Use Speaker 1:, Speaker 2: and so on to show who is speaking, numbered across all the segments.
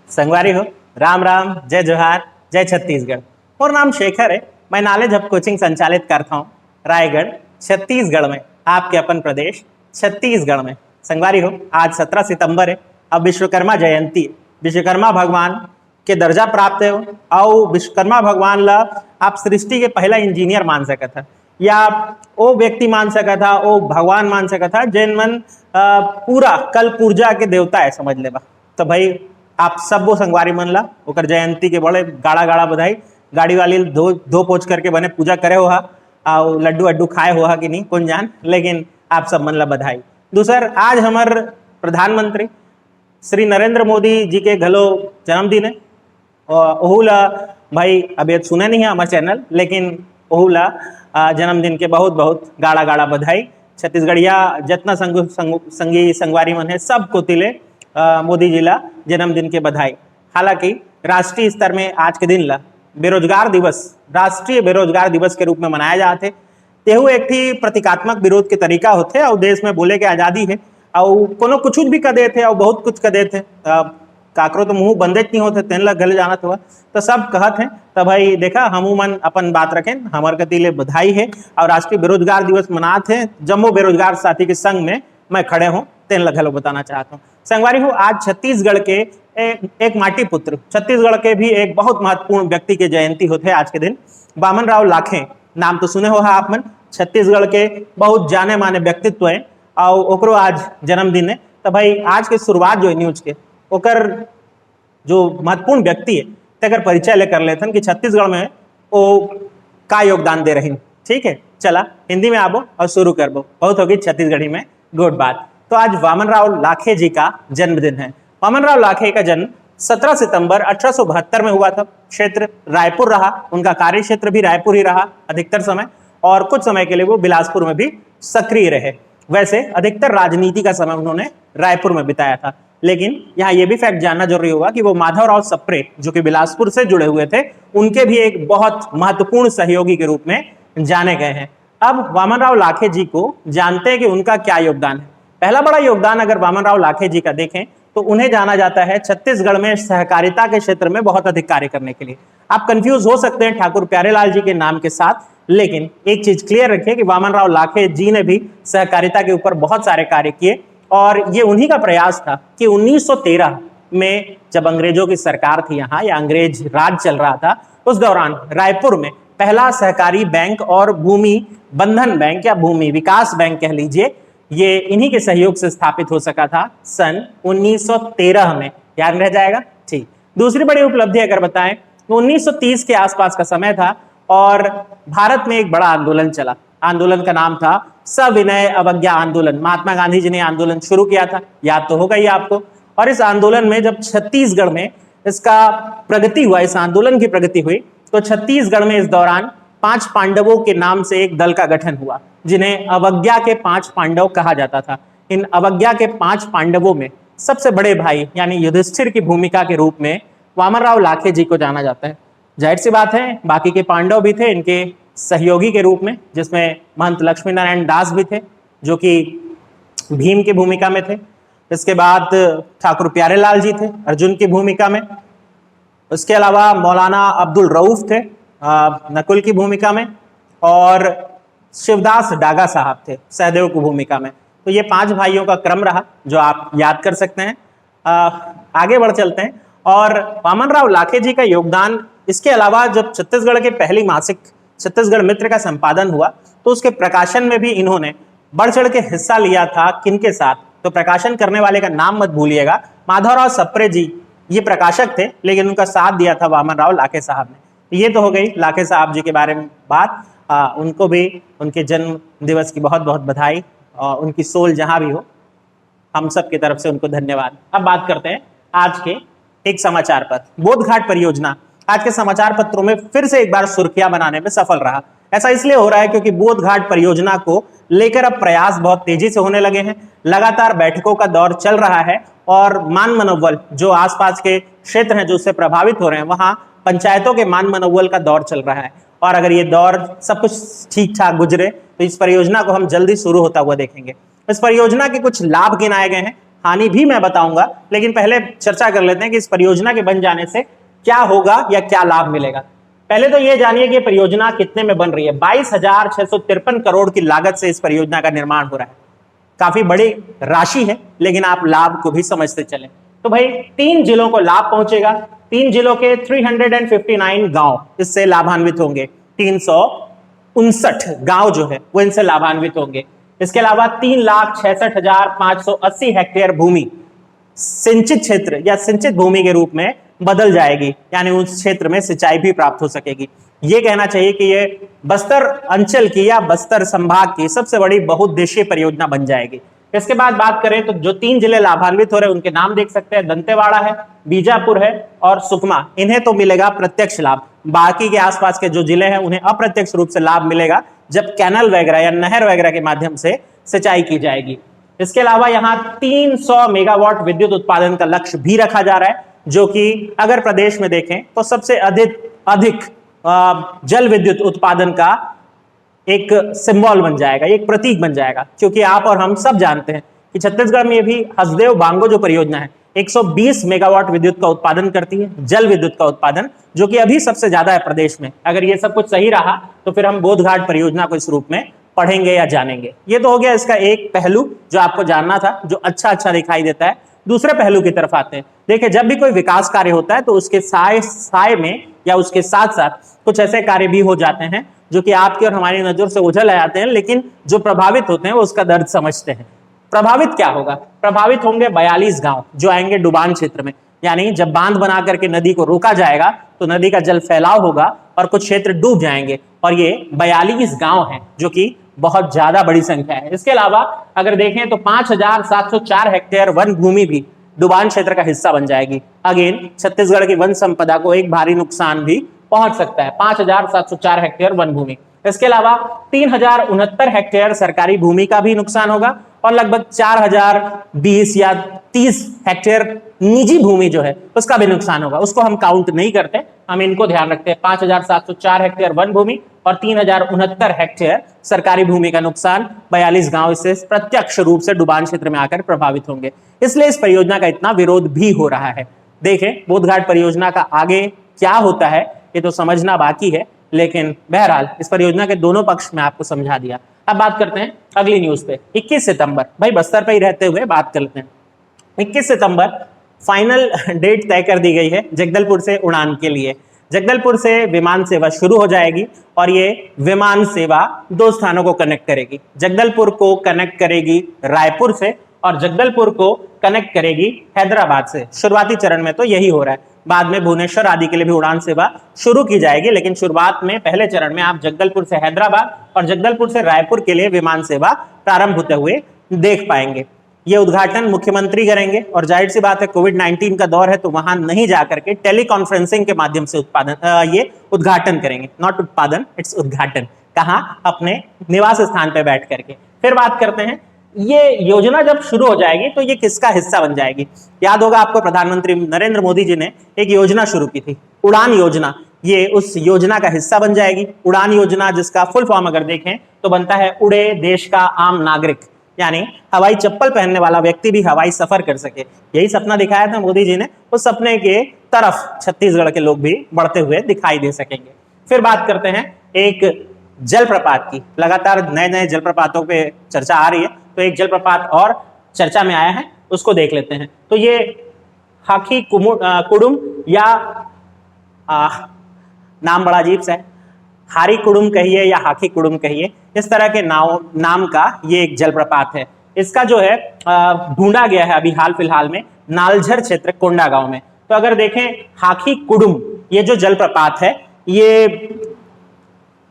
Speaker 1: संगवारी हो, राम राम, जय जोहार, जय छत्तीसगढ़। और नाम शेखर है। मैं नॉलेज हब कोचिंग संचालित करता हूँ रायगढ़ छत्तीसगढ़ में, आपके अपन प्रदेश छत्तीसगढ़ में। संगवारी हो, आज 17 सितंबर है। अब विश्वकर्मा जयंती है। विश्वकर्मा भगवान के दर्जा प्राप्त है और विश्वकर्मा भगवान ला आप सृष्टि के पहला इंजीनियर मान सका था, या वो व्यक्ति मान सका था, वो भगवान मान सका था जिन मन पूरा कल पूर्जा के देवता है, समझ लेबा। तो भाई आप सब वो संगवारी मन ला ओकर जयंती के बड़े गाड़ा गाड़ा बधाई। गाड़ी वाली धो पोछ करके बने पूजा करे हो और लड्डू अड्डू खाए हो कि नहीं कौन जान, लेकिन आप सब मन ला बधाई। दूसर, आज हमार प्रधानमंत्री श्री नरेंद्र मोदी जी के घलो जन्मदिन है। ओहू ला भाई अभी सुने नहीं है हमारे चैनल, लेकिन ओहू ला जन्मदिन के बहुत बहुत गाड़ा गाड़ा बधाई। छत्तीसगढ़िया जितना संगी संगवारी मन है सबको तिले मोदी जी ला जन्मदिन के बधाई। हालांकि राष्ट्रीय स्तर में आज के दिन ला बेरोजगार दिवस, राष्ट्रीय बेरोजगार दिवस के रूप में मनाया जाते। तेहू एक थी प्रतीकात्मक विरोध के तरीका होते और देश में बोले के आजादी है और कोनो कुछ भी कर देते और बहुत कुछ कर देते। काकरो तो मुंह बंदे नहीं होते, तेन ला गले जाना हुआ तो सब कहत हैं। तो भाई देखा हमू मन अपन बात रखें, हमार कतीले बधाई है और राष्ट्रीय बेरोजगार दिवस मनाते हैं। जम्मू बेरोजगार साथी के संग में मैं खड़े हूँ, तेन ला घलो बताना चाहता हूँ। संगवारी हूँ, आज छत्तीसगढ़ के एक माटी पुत्र, छत्तीसगढ़ के भी एक बहुत महत्वपूर्ण व्यक्ति के जयंती होते हैं आज के दिन। वामन राव लाखे नाम तो सुने हो आप मन, छत्तीसगढ़ के बहुत जाने माने व्यक्तित्व है और ओकरो आज जन्मदिन है। तो भाई आज के शुरुआत जो है न्यूज के ओकर जो महत्वपूर्ण व्यक्ति है तेकर परिचय लेकर लेथन कि छत्तीसगढ़ में वो का योगदान दे रही। ठीक है, चला हिंदी में आबो और शुरू करबो। बहुत होगी छत्तीसगढ़ी में गुड बात। तो आज वामन राव लाखे जी का जन्मदिन है। वामन राव लाखे का जन्म 17 सितंबर 1872 में हुआ था। क्षेत्र रायपुर रहा, उनका कार्य क्षेत्र भी रायपुर ही रहा अधिकतर समय, और कुछ समय के लिए वो बिलासपुर में भी सक्रिय रहे। वैसे अधिकतर राजनीति का समय उन्होंने रायपुर में बिताया था, लेकिन यहाँ ये भी फैक्ट जानना जरूरी होगा कि वो माधवराव सप्रे जो कि बिलासपुर से जुड़े हुए थे, उनके भी एक बहुत महत्वपूर्ण सहयोगी के रूप में जाने गए हैं। अब वामन राव लाखे जी को जानते हैं कि उनका क्या योगदान है। पहला बड़ा योगदान अगर वामन राव लाखे जी का देखें तो उन्हें जाना जाता है छत्तीसगढ़ में सहकारिता के क्षेत्र में बहुत अधिक कार्य करने के लिए। आप कंफ्यूज हो सकते हैं ठाकुर प्यारेलाल जी के नाम के साथ, लेकिन एक चीज क्लियर रखिए कि वामन राव लाखे जी ने भी सहकारिता के ऊपर बहुत सारे कार्य किए। और ये उन्हीं का प्रयास था कि 1913 में जब अंग्रेजों की सरकार थी यहाँ, या अंग्रेज राज चल रहा था, उस दौरान रायपुर में पहला सहकारी बैंक और भूमि बंधन बैंक या भूमि विकास बैंक कह लीजिए, ये इन्हीं के सहयोग से स्थापित हो सका था सन 1913 में। याद रह जाएगा, ठीक। दूसरी बड़ी उपलब्धि अगर बताएं तो 1930 के आसपास का समय था और भारत में एक बड़ा आंदोलन चला। आंदोलन का नाम था सविनय अवज्ञा आंदोलन। महात्मा गांधी जी ने आंदोलन शुरू किया था, याद तो होगा ही आपको। और इस आंदोलन में जब छत्तीसगढ़ में इसका प्रगति हुआ, इस आंदोलन की प्रगति हुई, तो छत्तीसगढ़ में इस दौरान 5 पांडवों के नाम से एक दल का गठन हुआ, जिन्हें अवज्ञा के 5 पांडव कहा जाता था। इन अवज्ञा के 5 पांडवों में सबसे बड़े भाई यानी युधिष्ठिर की भूमिका के रूप में वामन राव लाखे जी को जाना जाता है। जाहिर सी बात है बाकी के पांडव भी थे इनके सहयोगी के रूप में, जिसमें महंत लक्ष्मी नारायण दास भी थे जो कि भीम की भूमिका में थे। इसके बाद ठाकुर प्यारेलाल जी थे अर्जुन की भूमिका में। उसके अलावा मौलाना अब्दुल रऊफ थे नकुल की भूमिका में, और शिवदास डागा साहब थे सहदेव की भूमिका में। तो ये 5 भाइयों का क्रम रहा जो आप याद कर सकते हैं। आगे बढ़ चलते हैं। और वामन राव लाखे जी का योगदान, इसके अलावा जब छत्तीसगढ़ के पहली मासिक छत्तीसगढ़ मित्र का संपादन हुआ तो उसके प्रकाशन में भी इन्होंने बढ़ चढ़ के हिस्सा लिया था। किनके साथ? तो प्रकाशन करने वाले का नाम मत भूलिएगा, माधवराव सप्रे जी ये प्रकाशक थे, लेकिन उनका साथ दिया था वामन राव लाखे साहब ने। ये तो हो गई लाखे साहब जी के बारे में बात। उनको भी उनके जन्म दिवस की बहुत बहुत बधाई, और उनकी सोल जहां भी हो, हम सब की तरफ से उनको धन्यवाद। अब बात करते हैं आज के एक समाचार पत्र बोधघाट परियोजना। आज के समाचार पत्रों में फिर से एक बार सुर्खियां बनाने में सफल रहा। ऐसा इसलिए हो रहा है क्योंकि बोधघाट परियोजना को लेकर अब प्रयास बहुत तेजी से होने लगे हैं। लगातार बैठकों का दौर चल रहा है और मान मनोबल जो आसपास के क्षेत्र हैं जो उससे प्रभावित हो रहे हैं, वहां पंचायतों के मान मनोबल का दौर चल रहा है। और अगर ये दौर सब कुछ ठीक ठाक गुजरे तो इस परियोजना को हम जल्दी शुरू होता हुआ देखेंगे। इस परियोजना के कुछ लाभ गिनाए गए हैं। हानि भी मैं बताऊंगा, लेकिन पहले चर्चा कर लेते हैं कि इस परियोजना के बन जाने से क्या होगा या क्या लाभ मिलेगा। पहले तो ये जानिए कि परियोजना कितने में बन रही है। 22,653 करोड़ की लागत से इस परियोजना का निर्माण हो रहा है। काफी बड़ी राशि है, लेकिन आप लाभ को भी समझते चलें। तो भाई 3 जिलों को लाभ पहुंचेगा। 3 जिलों के 359 गांव इससे लाभान्वित होंगे। 359 गांव जो है वो इनसे लाभान्वित होंगे। इसके अलावा 3,66,580 हेक्टेयर भूमि सिंचित क्षेत्र या सिंचित भूमि के रूप में बदल जाएगी, यानी उस क्षेत्र में सिंचाई भी प्राप्त हो सकेगी। ये कहना चाहिए कि ये बस्तर अंचल की या बस्तर संभाग की सबसे बड़ी बहुउद्देशीय परियोजना बन जाएगी। इसके बाद बात करें तो जो 3 जिले लाभान्वित हो रहे हैं उनके नाम देख सकते हैं। दंतेवाड़ा है, बीजापुर है और सुकमा। इन्हें तो मिलेगा प्रत्यक्ष लाभ। बाकी के आसपास के जो जिले हैं उन्हें अप्रत्यक्ष रूप से लाभ मिलेगा जब कैनल वगैरह या नहर वगैरह के माध्यम से सिंचाई की जाएगी। इसके अलावा यहाँ 300 मेगावाट विद्युत उत्पादन का लक्ष्य भी रखा जा रहा है, जो कि अगर प्रदेश में देखें तो सबसे अधिक जल विद्युत उत्पादन का एक सिंबल बन जाएगा, एक प्रतीक बन जाएगा। क्योंकि आप और हम सब जानते हैं कि छत्तीसगढ़ में भी हसदेव बांगो जो परियोजना है 120 मेगावाट विद्युत का उत्पादन करती है, जल विद्युत का उत्पादन, जो कि अभी सबसे ज्यादा है प्रदेश में। अगर ये सब कुछ सही रहा तो फिर हम बोधघाट परियोजना को इस रूप में पढ़ेंगे या जानेंगे। ये तो हो गया इसका एक पहलू जो आपको जानना था, जो अच्छा दिखाई देता है। दूसरे पहलू की तरफ आते हैं। देखिए, जब भी कोई विकास कार्य होता है तो उसके साय में या उसके साथ साथ कुछ ऐसे कार्य भी हो जाते हैं जो कि आपकी और हमारी नजर से ओझल आ जाते हैं, लेकिन जो प्रभावित होते हैं वो उसका दर्द समझते हैं। प्रभावित क्या होगा? प्रभावित होंगे 42 गांव जो आएंगे डुबान क्षेत्र में। यानी जब बांध बना करके नदी को रोका जाएगा तो नदी का जल फैलाव होगा और कुछ क्षेत्र डूब जाएंगे। और ये 42 गांव हैं, जो कि बहुत ज्यादा बड़ी संख्या है। इसके अलावा अगर देखें तो 5,704 हेक्टेयर वन भूमि भी डुबान क्षेत्र का हिस्सा बन जाएगी। अगेन छत्तीसगढ़ की वन संपदा को एक भारी नुकसान भी पहुंच सकता है। 5,704 हेक्टेयर वन भूमि। इसके अलावा 3,069 हेक्टेयर सरकारी भूमि का भी नुकसान होगा और लगभग 4,020 या 30 हेक्टेयर निजी भूमि जो है उसका भी नुकसान होगा। उसको हम काउंट नहीं करते, हम इनको ध्यान रखते हैं। 5,704 हेक्टेयर वन भूमि और 3,069 हेक्टेयर सरकारी भूमि का नुकसान। 42 गांव इससे प्रत्यक्ष रूप से डुबान क्षेत्र में आकर प्रभावित होंगे। इसलिए इस परियोजना का इतना विरोध भी हो रहा है। देखें, बोधघाट परियोजना का आगे क्या होता है ये तो समझना बाकी है, लेकिन बहरहाल इस परियोजना के दोनों पक्ष में आपको समझा दिया। अब बात करते हैं अगली न्यूज पे। 21 सितंबर, भाई बस्तर पे ही रहते हुए बात कर लेते हैं। 21 सितंबर फाइनल डेट तय कर दी गई है जगदलपुर से उड़ान के लिए। जगदलपुर से विमान सेवा शुरू हो जाएगी और ये विमान सेवा 2 स्थानों को कनेक्ट करेगी। जगदलपुर को कनेक्ट करेगी रायपुर से और जगदलपुर को कनेक्ट करेगी हैदराबाद से। शुरुआती चरण में तो यही हो रहा है, बाद में भुवनेश्वर आदि के लिए भी उड़ान सेवा शुरू की जाएगी, लेकिन शुरुआत में पहले चरण में आप जगदलपुर से हैदराबाद और जगदलपुर से रायपुर के लिए विमान सेवा प्रारंभ होते हुए देख पाएंगे। ये उद्घाटन मुख्यमंत्री करेंगे और जाहिर सी बात है कोविड-19 का दौर है तो वहां नहीं जाकर के टेलीकॉन्फ्रेंसिंग के माध्यम से ये उद्घाटन करेंगे। नॉट उत्पादन, इट्स उद्घाटन। कहां? अपने निवास स्थान पर बैठ करके। फिर बात करते हैं, ये योजना जब शुरू हो जाएगी तो ये किसका हिस्सा बन जाएगी? याद होगा आपको, प्रधानमंत्री नरेंद्र मोदी जी ने एक योजना शुरू की थी, उड़ान योजना। ये उस योजना का हिस्सा बन जाएगी। उड़ान योजना, जिसका फुल फॉर्म अगर देखें तो बनता है उड़े देश का आम नागरिक, यानी हवाई चप्पल पहनने वाला व्यक्ति भी हवाई सफर कर सके। यही सपना दिखाया था मोदी जी ने। उस सपने के तरफ छत्तीसगढ़ के लोग भी बढ़ते हुए दिखाई दे सकेंगे। फिर बात करते हैं एक जलप्रपात की। लगातार नए नए जलप्रपातों पे चर्चा आ रही है, तो एक जलप्रपात और चर्चा में आया है, उसको देख लेते हैं। तो ये हाकी कुडुम या नाम बड़ा अजीब सा है, हारी कुडुम कहिए या हाकी कुडुम कहिए, इस तरह के नाम का ये एक जलप्रपात है। इसका जो है ढूंढा गया है अभी हाल फिलहाल में नालझर क्षेत्र कोंडागांव में। तो अगर देखें हाकी कुडुम, ये जो जलप्रपात है, ये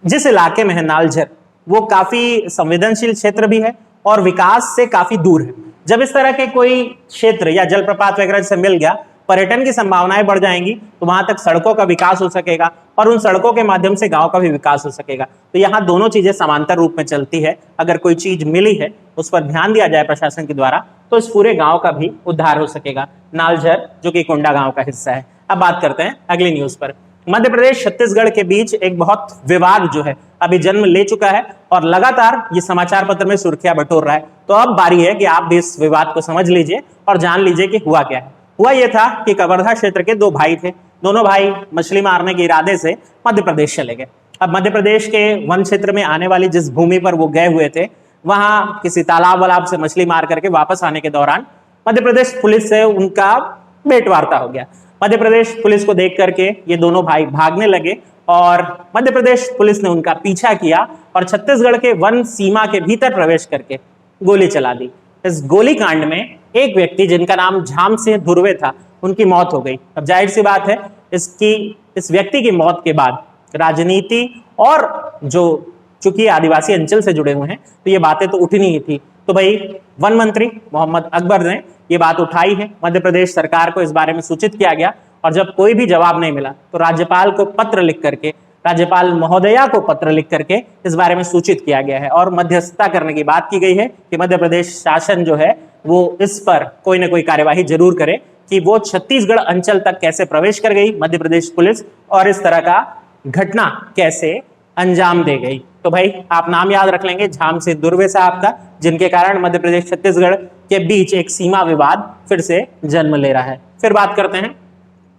Speaker 1: जिस इलाके में है नालझर, वो काफी संवेदनशील क्षेत्र भी है और विकास से काफी दूर है। जब इस तरह के कोई क्षेत्र या जलप्रपात वगैरह से मिल गया, पर्यटन की संभावनाएं बढ़ जाएंगी, तो वहां तक सड़कों का विकास हो सकेगा और उन सड़कों के माध्यम से गांव का भी विकास हो सकेगा। तो यहाँ दोनों चीजें समांतर रूप में चलती है। अगर कोई चीज मिली है उस पर ध्यान दिया जाए प्रशासन के द्वारा, तो इस पूरे गांव का भी उद्धार हो सकेगा। नालझर जो कि कोंडागांव का हिस्सा है। अब बात करते हैं अगली न्यूज पर। मध्य प्रदेश छत्तीसगढ़ के बीच एक बहुत विवाद जो है अभी जन्म ले चुका है और लगातार ये समाचार पत्र में सुर्खियां बटोर रहा है। तो अब बारी है कि आप भी इस विवाद को समझ लीजिए और जान लीजिए कि हुआ क्या है। हुआ ये था कि कवर्धा क्षेत्र के दो भाई थे। दोनों भाई मछली मारने के इरादे से मध्य प्रदेश चले गए। अब मध्य प्रदेश के वन क्षेत्र में आने वाली जिस भूमि पर वो गए हुए थे, वहां किसी तालाब वालाब से मछली मार करके वापस आने के दौरान मध्य प्रदेश पुलिस से उनका भेंटवार्ता हो गया। मध्य प्रदेश पुलिस को देख करके ये दोनों भाई भागने लगे और मध्य प्रदेश पुलिस ने उनका पीछा किया और छत्तीसगढ़ के वन सीमा के भीतर प्रवेश करके गोली चला दी। इस गोलीकांड में एक व्यक्ति जिनका नाम झाम सिंह धुर्वे था, उनकी मौत हो गई। अब जाहिर सी बात है, इस व्यक्ति की मौत के बाद राजनीति और जो चूंकि आदिवासी अंचल से जुड़े हुए हैं तो ये बातें तो उठनी ही थी। तो भाई वन मंत्री मोहम्मद अकबर ने ये बात उठाई है, मध्य प्रदेश सरकार को इस बारे में सूचित किया गया और जब कोई भी जवाब नहीं मिला तो राज्यपाल को पत्र लिख करके, राज्यपाल महोदया को पत्र लिख करके इस बारे में सूचित किया गया है और मध्यस्थता करने की बात की गई है कि मध्य प्रदेश शासन जो है वो इस पर कोई ना कोई कार्यवाही जरूर करे कि वो छत्तीसगढ़ अंचल तक कैसे प्रवेश कर गई मध्य प्रदेश पुलिस और इस तरह का घटना कैसे अंजाम दे गई। तो भाई आप नाम याद रख लेंगे, झाम सिंह धुर्वे साहब का, जिनके कारण मध्य प्रदेश छत्तीसगढ़ के बीच एक सीमा विवाद फिर से जन्म ले रहा है। फिर बात करते हैं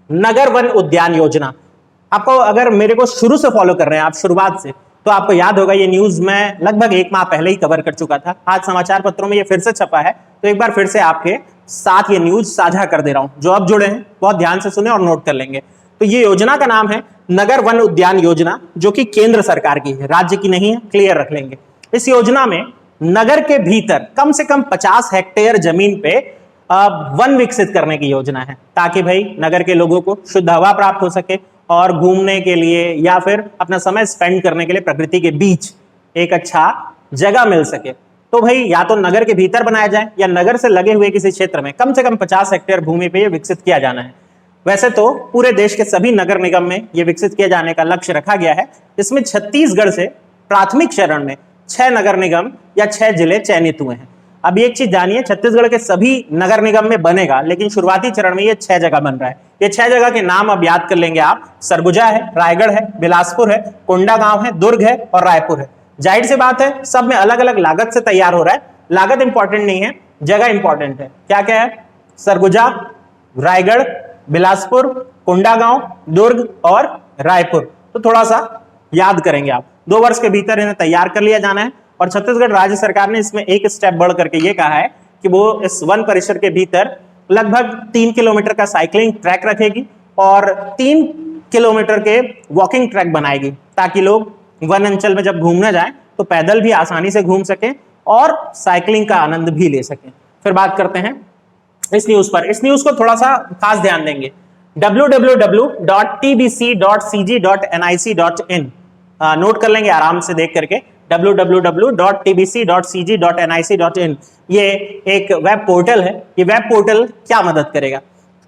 Speaker 1: नगर वन उद्यान योजना। आपको अगर मेरे को शुरू से फॉलो कर रहे हैं आप, शुरुआत से, तो आपको याद होगा ये न्यूज मैं लगभग 1 माह पहले ही कवर कर चुका था। आज समाचार पत्रों में ये फिर से छपा है, तो एक बार फिर से आपके साथ ये न्यूज साझा कर दे रहा हूं। जो अब जुड़े हैं बहुत ध्यान से सुने और नोट कर लेंगे। तो ये योजना का नाम है नगर वन उद्यान योजना, जो कि केंद्र सरकार की है, राज्य की नहीं है, क्लियर रख लेंगे। इस योजना में नगर के भीतर कम से कम 50 हेक्टेयर जमीन पे वन विकसित करने की योजना है, ताकि भाई नगर के लोगों को शुद्ध हवा प्राप्त हो सके और घूमने के लिए या फिर अपना समय स्पेंड करने के लिए प्रकृति के बीच एक अच्छा जगह मिल सके। तो भाई या तो नगर के भीतर बनाया जाए या नगर से लगे हुए किसी क्षेत्र में कम से कम 50 हेक्टेयर भूमि पे ये विकसित किया जाना है। वैसे तो पूरे देश के सभी नगर निगम में ये विकसित किए जाने का लक्ष्य रखा गया है। इसमें छत्तीसगढ़ से प्राथमिक चरण में 6 नगर निगम या 6 जिले चयनित हुए हैं। अब एक चीज जानिए, छत्तीसगढ़ के सभी नगर निगम में बनेगा, लेकिन शुरुआती चरण में ये 6 जगह बन रहा है। ये 6 जगह के नाम अब याद कर लेंगे आप। सरगुजा है, रायगढ़ है, बिलासपुर है, कोंडागांव है, दुर्ग है और रायपुर है। जाहिर सी बात है, सब में अलग अलग लागत से तैयार हो रहा है। लागत इंपॉर्टेंट नहीं है, जगह इंपॉर्टेंट है। क्या क्या है? सरगुजा, रायगढ़, बिलासपुर, कोंडागांव, दुर्ग और रायपुर। तो थोड़ा सा याद करेंगे आप। 2 वर्ष के भीतर इन्हें तैयार कर लिया जाना है और छत्तीसगढ़ राज्य सरकार ने इसमें एक स्टेप बढ़ करके ये कहा है कि वो इस वन परिसर के भीतर लगभग 3 किलोमीटर का साइकिलिंग ट्रैक रखेगी और 3 किलोमीटर के वॉकिंग ट्रैक बनाएगी, ताकि लोग वन अंचल में जब घूमने जाएं तो पैदल भी आसानी से घूम सकें और साइकिलिंग का आनंद भी ले सकें। फिर बात करते हैं इस न्यूज पर। इस न्यूज को थोड़ा सा खास ध्यान देंगे। www.tbc.cg.nic.in नोट कर लेंगे आराम से देख करके। www.tbc.cg.nic.in ये एक वेब पोर्टल है। ये वेब पोर्टल क्या मदद करेगा?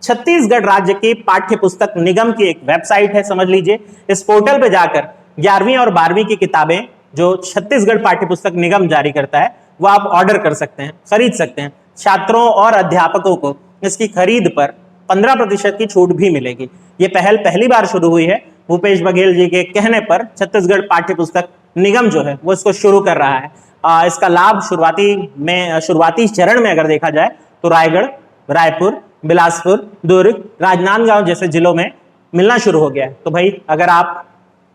Speaker 1: छत्तीसगढ़ राज्य की पाठ्य पुस्तक निगम की एक वेबसाइट है, समझ लीजिए। इस पोर्टल पे जाकर 11वीं और 12वीं की किताबें जो छत्तीसगढ़ पाठ्य पुस्तक निगम जारी करता है वो आप ऑर्डर कर सकते हैं, खरीद सकते हैं। छात्रों और अध्यापकों को इसकी खरीद पर 15% की छूट भी मिलेगी। ये पहल पहली बार शुरू हुई है। भूपेश बघेल जी के कहने पर छत्तीसगढ़ पाठ्य पुस्तक निगम जो है वो इसको शुरू कर रहा है। इसका लाभ शुरुआती चरण में अगर देखा जाए तो रायगढ़, रायपुर, बिलासपुर, दुर्ग, राजनांदगांव जैसे जिलों में मिलना शुरू हो गया है। तो भाई अगर आप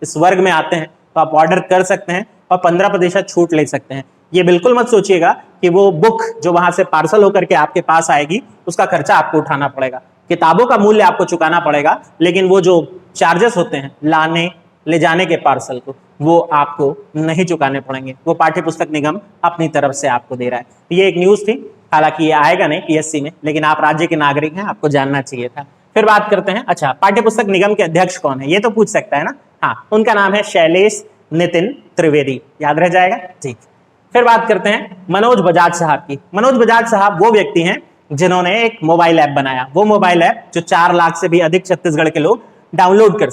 Speaker 1: इस वर्ग में आते हैं तो आप ऑर्डर कर सकते हैं और 15% छूट ले सकते हैं। ये बिल्कुल मत सोचिएगा कि वो बुक जो वहां से पार्सल होकर के आपके पास आएगी उसका खर्चा आपको उठाना पड़ेगा। किताबों का मूल्य आपको चुकाना पड़ेगा, लेकिन वो जो चार्जेस होते हैं लाने ले जाने के पार्सल को, वो आपको नहीं चुकाने पड़ेंगे। वो पाठ्य पुस्तक निगम अपनी तरफ से आपको दे रहा है। ये एक न्यूज थी, हालांकि ये आएगा नहीं पीएससी में, लेकिन आप राज्य के नागरिक हैं, आपको जानना चाहिए था। फिर बात करते हैं, अच्छा पाठ्य पुस्तक निगम के अध्यक्ष कौन है, ये तो पूछ सकता है ना। हाँ, उनका नाम है शैलेश नितिन त्रिवेदी, याद रह जाएगा। ठीक, फिर बात करते हैं मनोज बजाज साहब की। मनोज बजाज साहब वो व्यक्ति हैं जिन्होंने एक मोबाइल ऐप बनाया। वो मोबाइल ऐप जो 4 लाख से भी अधिक छत्तीसगढ़ के लोग डाउनलोड कर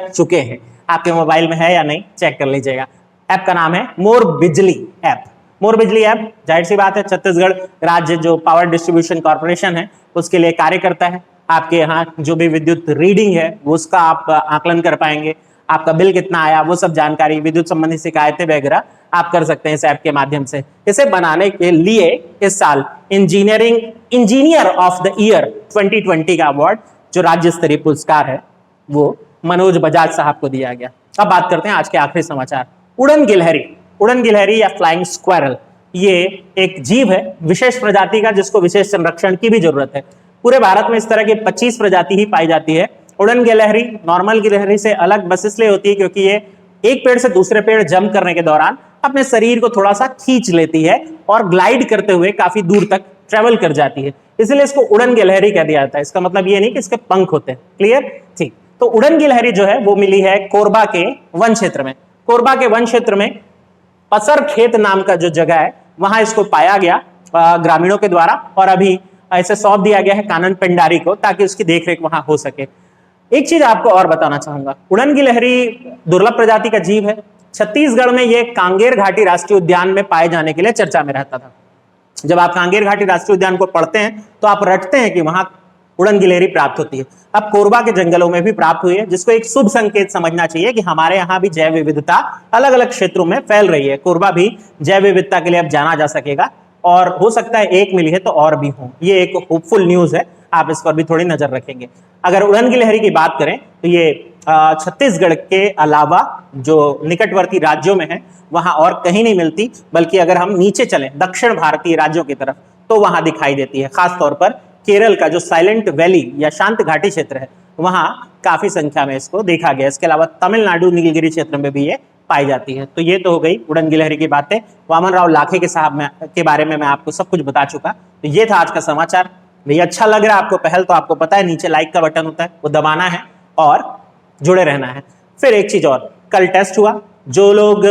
Speaker 1: चुके हैं। आपके मोबाइल में है या नहीं चेक कर लीजिएगा। ऐप का नाम है मोर बिजली ऐप। मोर बिजली ऐप, जाहिर सी बात है, छत्तीसगढ़ राज्य जो पावर डिस्ट्रीब्यूशन कॉर्पोरेशन है उसके लिए कार्य करता है। आपके यहाँ जो भी विद्युत रीडिंग है वो उसका आप आकलन कर पाएंगे। आपका बिल कितना आया, वो सब जानकारी, विद्युत संबंधी शिकायतें वगैरह आप कर सकते हैं इस ऐप के माध्यम से। इसे बनाने के लिए इस साल इंजीनियर ऑफ द ईयर 2020 का अवार्ड, जो राज्य स्तरीय पुरस्कार है, वो मनोज बजाज साहब को दिया गया। अब बात करते हैं आज के आखिरी समाचार। उड़न गिलहरी या फ्लाइंग स्क्वायरल, ये एक जीव है विशेष प्रजाति का, जिसको विशेष संरक्षण की भी जरूरत है। पूरे भारत में इस तरह की 25 प्रजाति ही पाई जाती है। उड़न गिलहरी नॉर्मल गिलहरी से अलग बस इसलिए होती है क्योंकि ये एक पेड़ से दूसरे पेड़ जंप करने के दौरान अपने शरीर को थोड़ा सा खींच लेती है और ग्लाइड करते हुए काफी दूर तक ट्रेवल कर जाती है, इसलिए इसको उड़न गिलहरी कह दिया जाता है। इसका मतलब ये नहीं कि इसके पंख होते हैं। क्लियर? ठीक। तो उड़न गिलहरी जो है वो मिली है कोरबा के वन क्षेत्र में। कोरबा के वन क्षेत्र में पसर खेत नाम का जो जगह है, वहां इसको पाया गया ग्रामीणों के द्वारा, और अभी ऐसे सौंप दिया गया है कानन पेंडारी को, ताकि उसकी देखरेख वहां हो सके। एक चीज आपको और बताना चाहूंगा, उड़न गिलहरी दुर्लभ प्रजाति का जीव है। छत्तीसगढ़ में ये कांगेर घाटी राष्ट्रीय उद्यान में पाए जाने के लिए चर्चा में रहता था। जब आप कांगेर घाटी राष्ट्रीय उद्यान को पढ़ते हैं तो आप रटते हैं कि वहां उड़न गिलहरी प्राप्त होती है। अब कोरबा के जंगलों में भी प्राप्त हुई है, जिसको एक शुभ संकेत समझना चाहिए कि हमारे यहाँ भी जैव विविधता अलग अलग क्षेत्रों में फैल रही है। कोरबा भी जैव विविधता के लिए अब जाना जा सकेगा, और हो सकता है एक मिली है तो और भी हो। ये एक होपफुल न्यूज है, आप इस पर भी थोड़ी नजर रखेंगे। अगर उड़न गिलहरी की बात करें तो ये छत्तीसगढ़ के अलावा जो निकटवर्ती राज्यों में है वहां और कहीं नहीं मिलती, बल्कि अगर हम नीचे चलें दक्षिण भारतीय राज्यों की तरफ तो वहां दिखाई देती है। खासतौर पर केरल का जो साइलेंट वैली या शांत घाटी क्षेत्र है, वहां काफी संख्या में इसको देखा गया। इसके अलावा तमिलनाडु नीलगिरी क्षेत्र में भी ये पाई जाती है। तो ये तो हो गई उड़न गिलहरी की बातें। वामन राव लाखे के बारे में मैं आपको सब कुछ बता चुका। तो ये था आज का समाचार। भैया अच्छा लग रहा है आपको पहल, तो आपको पता है नीचे लाइक का बटन होता है, वो दबाना है और जुड़े रहना है। फिर एक चीज और, कल टेस्ट हुआ, जो लोग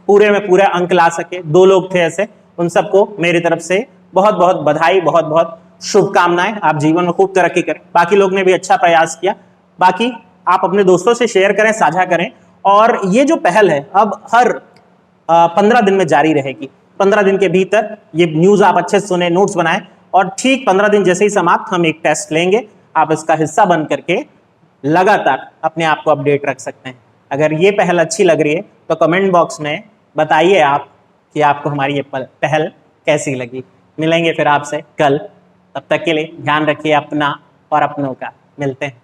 Speaker 1: पूरे में पूरे अंक ला सके, 2 लोग थे ऐसे, उन सबको मेरी तरफ से बहुत बहुत बधाई, बहुत बहुत शुभकामनाएं। आप जीवन में खूब तरक्की करें। बाकी लोग ने भी अच्छा प्रयास किया। बाकी आप अपने दोस्तों से शेयर करें, साझा करें, और ये जो पहल है अब हर 15 दिन में जारी रहेगी। 15 दिन के भीतर ये न्यूज आप अच्छे से सुने, नोट्स बनाएं, और ठीक 15 दिन जैसे ही समाप्त हम एक टेस्ट लेंगे। आप इसका हिस्सा बन करके लगातार अपने आप को अपडेट रख सकते हैं। अगर ये पहल अच्छी लग रही है तो कमेंट बॉक्स में बताइए आप कि आपको हमारी ये पहल कैसी लगी। मिलेंगे फिर आपसे कल, तब तक के लिए ध्यान रखिए अपना और अपनों का। मिलते हैं।